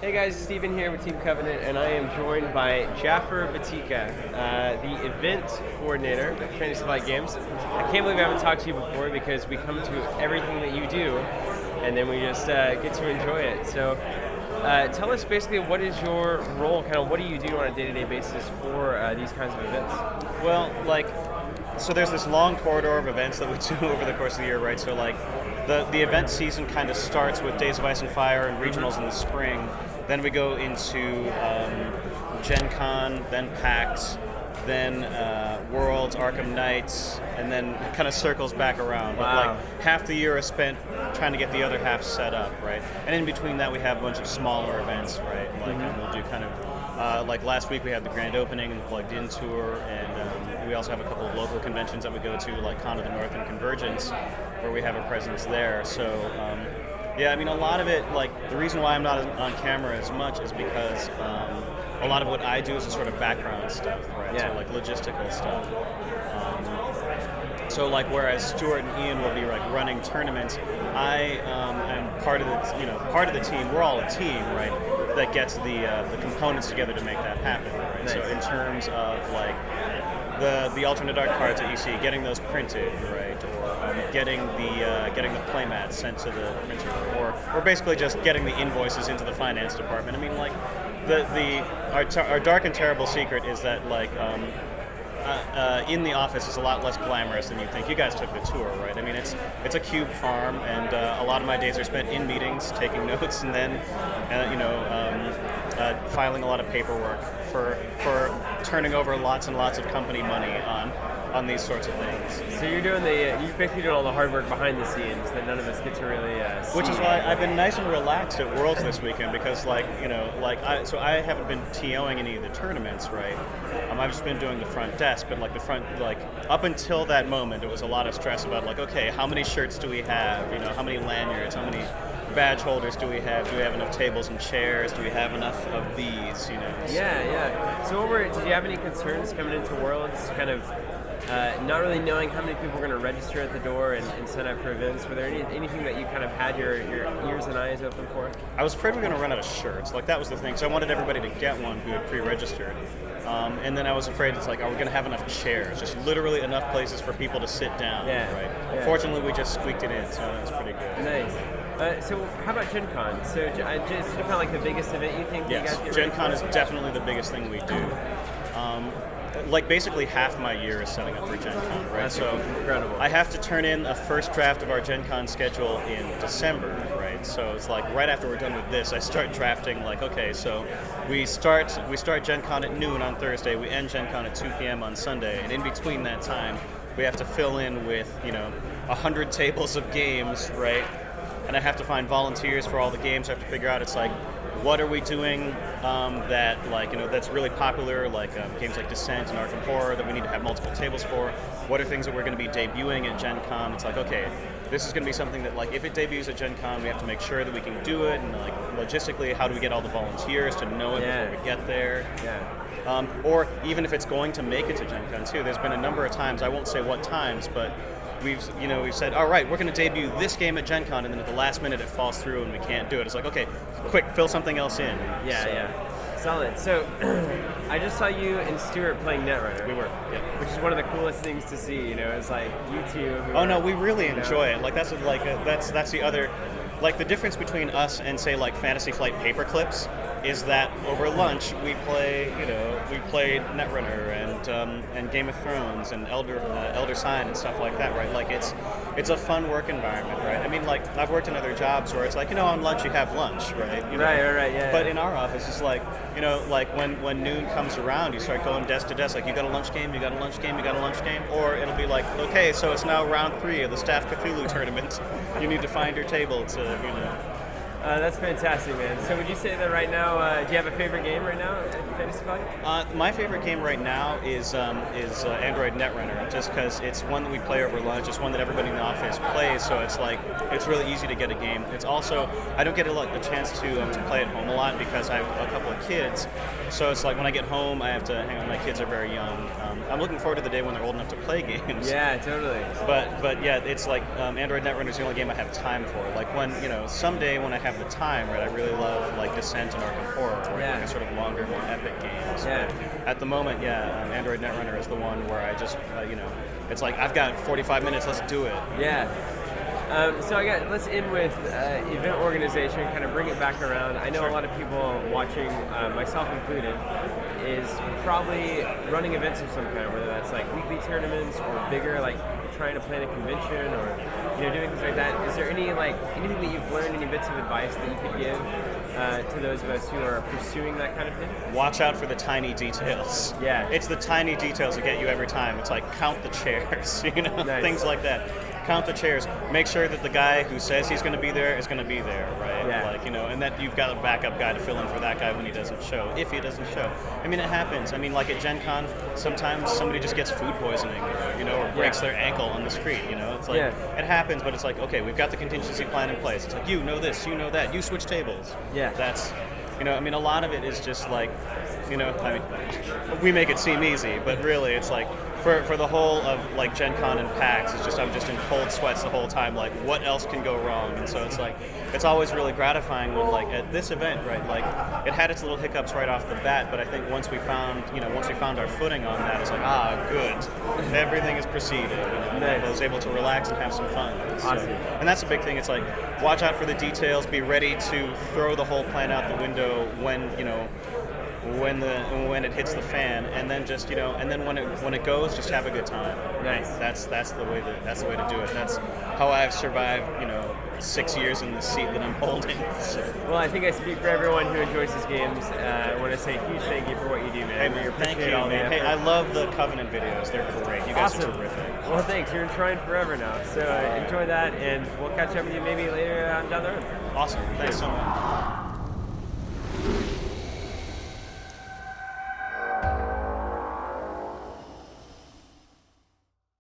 Hey guys, Steven here with Team Covenant, and I am joined by Jaffer Batica, the event coordinator at Fantasy Flight Games. I can't believe I haven't talked to you before because we come to everything that you do, and then we just get to enjoy it. So tell us basically what is your role, kind of what do you do on a day-to-day basis for these kinds of events? Well, so there's this long corridor of events that we do over the course of the year, right? So the event season kind of starts with Days of Ice and Fire and regionals in the spring. Then we go into GenCon, then PAX, then Worlds, Arkham Knights, and then kind of circles back around. Wow. But half the year is spent trying to get the other half set up, right? And in between that, we have a bunch of smaller events, right? We'll do kind of like last week we had the grand opening and the plugged in tour, and we also have a couple of local conventions that we go to, like Con of the North and Convergence, where we have a presence there. So. Yeah, I mean, a lot of it, the reason why I'm not on camera as much is because a lot of what I do is the sort of background stuff, right? Yeah. So, logistical stuff. So, whereas Stuart and Ian will be, running tournaments, I am part of the team. We're all a team, right, that gets the components together to make that happen, right? Nice. So, in terms of, the alternate art cards that you see, getting those printed, right, or getting the playmats sent to the printer, or basically just getting the invoices into the finance department. I mean, our dark and terrible secret is that in the office is a lot less glamorous than you think. You guys took the tour, right? I mean, it's a cube farm, and a lot of my days are spent in meetings, taking notes, and then filing a lot of paperwork for turning over lots and lots of company money on these sorts of things. So you're basically doing all the hard work behind the scenes that none of us get to really see. Which is why I've been nice and relaxed at Worlds this weekend, because I haven't been TOing any of the tournaments, right? I've just been doing the front desk, but up until that moment, it was a lot of stress about okay, how many shirts do we have? How many lanyards? How many badge holders do we have? Do we have enough tables and chairs? Do we have enough of these? Yeah. So did you have any concerns coming into Worlds, kind of not really knowing how many people were going to register at the door and sign up for events? Were there anything that you kind of had your ears and eyes open for? I was afraid we were going to run out of shirts. That was the thing. So I wanted everybody to get one who had pre-registered. And then I was afraid are we going to have enough chairs? Just literally enough places for people to sit down, right? Yeah. Fortunately, we just squeaked it in, so that was pretty good. Nice. So how about Gen Con? So is Gen Con the biggest event you think? Yes, you guys get Gen ready Con for? is definitely the biggest thing we do. Basically half my year is setting up for Gen Con, right? That's so incredible. I have to turn in a first draft of our Gen Con schedule in December, right? So it's right after we're done with this, I start drafting okay, so we start Gen Con at noon on Thursday, we end Gen Con at 2 p.m. on Sunday, and in between that time, we have to fill in with, 100 tables of games, right? And I have to find volunteers for all the games. I have to figure out what are we doing that's really popular, games like Descent and Arkham Horror that we need to have multiple tables for. What are things that we're going to be debuting at Gen Con? It's okay, this is going to be something that if it debuts at Gen Con, we have to make sure that we can do it, and logistically, how do we get all the volunteers to know it before we get there? Yeah. Or even if it's going to make it to Gen Con too, there's been a number of times, I won't say what times, but we've said, all right, we're going to debut this game at Gen Con, and then at the last minute it falls through and we can't do it. It's okay, quick, fill something else in. Yeah. Solid. So I just saw you and Stuart playing Netrunner. We were, yeah. Which is one of the coolest things to see. It's you two. Oh no, we really enjoy it. That's the other. The difference between us and say Fantasy Flight Paperclips is that over lunch we played Netrunner and Game of Thrones and Elder Sign and stuff like that, right? It's a fun work environment, right? I mean, I've worked in other jobs where it's on lunch you have lunch, right? Right, yeah. But in our office, it's when noon comes around, you start going desk to desk, you got a lunch game, you got a lunch game, you got a lunch game, or it'll be okay, so it's now round 3 of the Staff Cthulhu tournament. You need to find your table to, That's fantastic, man. So would you say that right now, do you have a favorite game right now at Fantasy Flight? My favorite game right now is Android Netrunner, just because it's one that we play over lunch. It's one that everybody in the office plays, so it's really easy to get a game. It's also, I don't get a chance to play at home a lot because I have a couple of kids, so it's when I get home, I have to hang on. My kids are very young. I'm looking forward to the day when they're old enough to play games. Yeah, totally. But yeah, it's Android Netrunner is the only game I have time for. Someday when I have have the time, right? I really love like Descent and Arkham Horror, right? Yeah. Like a sort of longer, more epic games. Yeah. But at the moment, Android Netrunner is the one where I just, it's like I've got 45 minutes, let's do it. Yeah. So let's end with event organization, kind of bring it back around. I know Sure. a lot of people watching, myself included, is probably running events of some kind, whether that's like weekly tournaments or bigger, like trying to plan a convention or doing things like that. Is there anything that you've learned, any bits of advice that you could give to those of us who are pursuing that kind of thing? Watch out for the tiny details. Yeah. It's the tiny details that get you every time. It's like count the chairs, Nice. things like that. Count the chairs. Make sure that the guy who says he's going to be there is going to be there, right? Yeah. And that you've got a backup guy to fill in for that guy when he doesn't show, if he doesn't show. I mean, it happens. I mean, like at Gen Con, sometimes somebody just gets food poisoning, or breaks their ankle on the street, It's like, it happens, but it's like, okay, we've got the contingency plan in place. It's like, you know this, you know that, you switch tables. Yeah. That's, a lot of it is just like, we make it seem easy, but really it's like, for the whole of like Gen Con and PAX, it's just I'm just in cold sweats the whole time. Like, what else can go wrong? And so it's like it's always really gratifying when like at this event, right? Like it had its little hiccups right off the bat, but I think once we found our footing on that, it's like good, everything is proceeded. And I was able to relax and have some fun. Awesome. And that's a big thing. It's like watch out for the details. Be ready to throw the whole plan out the window when when it hits the fan, and then just and then when it goes, just have a good time. Nice. That's the way to do it. That's how I've survived 6 years in the seat that I'm holding. So. Well, I think I speak for everyone who enjoys these games. I want to say a huge thank you for what you do, man. Hey, We thank you, appreciate all the man. Hey, effort. I love the Covenant videos. They're great. You guys Awesome. are terrific. Well, thanks. You're enshrined forever now. So enjoy that, and we'll catch up with you maybe later down the road. Awesome. Thanks so much.